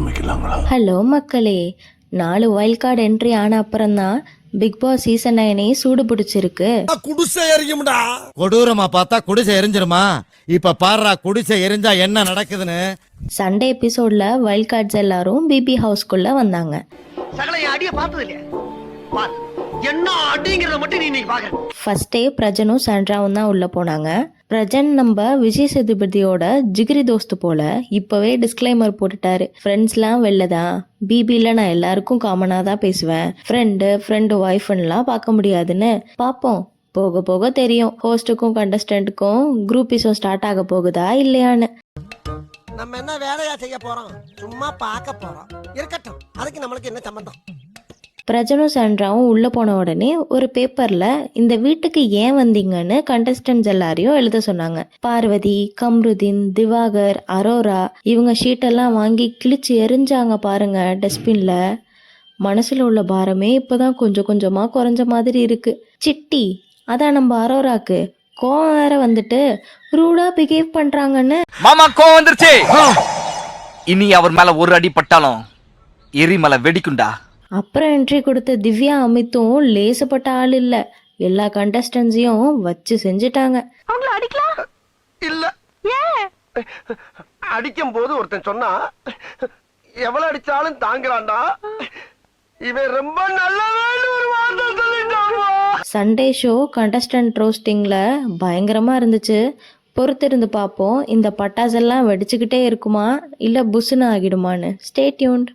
ஆரம்பிக்கலாங்களா? ஹலோ மக்களே, 4 wild card entry ஆன அப்புறம் தான் பிக் பாஸ் சீசன் 9 சூடு பிடிச்சிருக்கு. குடிசை எரியும்டா. கொடூரமா பார்த்தா குடிசை எரிஞ்சிருமா? இப்ப பாருடா குடிசை எரிஞ்சா என்ன நடக்குதுன்னு. சண்டே எபிசோட்ல வைல்ட் கார்ட்ஸ் எல்லாரும் பிபி ஹவுஸ்க்குள்ள வந்தாங்க. சகல அடிய பார்த்தது இல்லையா? பாரு என்ன அடிங்கிறத மட்டும் நீ இன்னைக்கு பாக்குற. ஃபர்ஸ்ட் டே பிரஜனும் சாண்ட்ராவும் தான் உள்ள போனாங்க. பிரஜன் நம்ம விஜய் சேதுபதியோட ஜிகிரி தோஸ்து போல இப்பவே டிஸ்க்ளைமர் போட்டுட்டாரு. ஃப்ரெண்ட்ஸ்லாம் வெளிலதான், பிபில நான் எல்லாருக்கும் காமனாக தான் பேசுவேன், ஃப்ரெண்டு ஒய்ஃப்லாம் பார்க்க முடியாதுன்னு. பார்ப்போம், போக போக தெரியும் ஹோஸ்ட்டுக்கும் கண்டஸ்டன்ட்டுக்கும் குரூப்பிஸும் ஸ்டார்ட் ஆக போகுதா இல்லையான்னு. நம்ம என்ன வேலையா செய்ய போறோம்? சும்மா பார்க்க போறோம். இருக்கட்டும், அதுக்கு நம்மளுக்கு என்ன சம்பந்தம்? பிரஜனும் சாண்ட்ராவும் உள்ளே போன உடனே ஒரு பேப்பரில் இந்த வீட்டுக்கு ஏன் வந்தீங்கன்னு கண்டஸ்டன்ட்ஸ் எல்லாரையும் எழுத சொன்னாங்க. பார்வதி, கம்ருதீன், திவாகர், அரோரா இவங்க ஷீட்டெல்லாம் வாங்கி கிழிச்சு எரிஞ்சாங்க பாருங்க டஸ்ட்பின்ல. மனசில் உள்ள பாரமே இப்போதான் கொஞ்சம் கொஞ்சமாக குறைஞ்ச மாதிரி இருக்கு. சிட்டி, அதான் நம்ம அரோராக்கு கோவம் வேற வந்துட்டு ரூடா பிஹேவ் பண்றாங்கன்னு. மாமா கோவம் வந்துருச்சு. இனி அவர் மேல ஒரு அடி பட்டாலும் எரிமலை வெடிக்குண்டா. அப்புறம் என்ட்ரி கொடுத்த திவ்யா அமித்தும் லேசப்பட்ட ஆள் இல்ல, எல்லா கண்டஸ்டன்ஸையும் வச்சு செஞ்சுட்டாங்க. அவங்கள அடிக்கலாம் இல்ல, ஏன் அடிக்கும் போது ஒருத்தன் சொன்னா எவ்வளவு அடிச்சாலும் தாங்குறான்டா, இவன் ரொம்ப நல்லவன் ஒரு வார்த்தை சொல்லிட்டான். சண்டே ஷோ கண்டஸ்டன்ட் ரோஸ்டிங்ல பயங்கரமா இருந்துச்சு. பொறுத்திருந்து பார்ப்போம், இந்த பட்டாசெல்லாம் வெடிச்சுக்கிட்டே இருக்குமா இல்ல புஷ்னு ஆகிடுமான்னு. Stay tuned.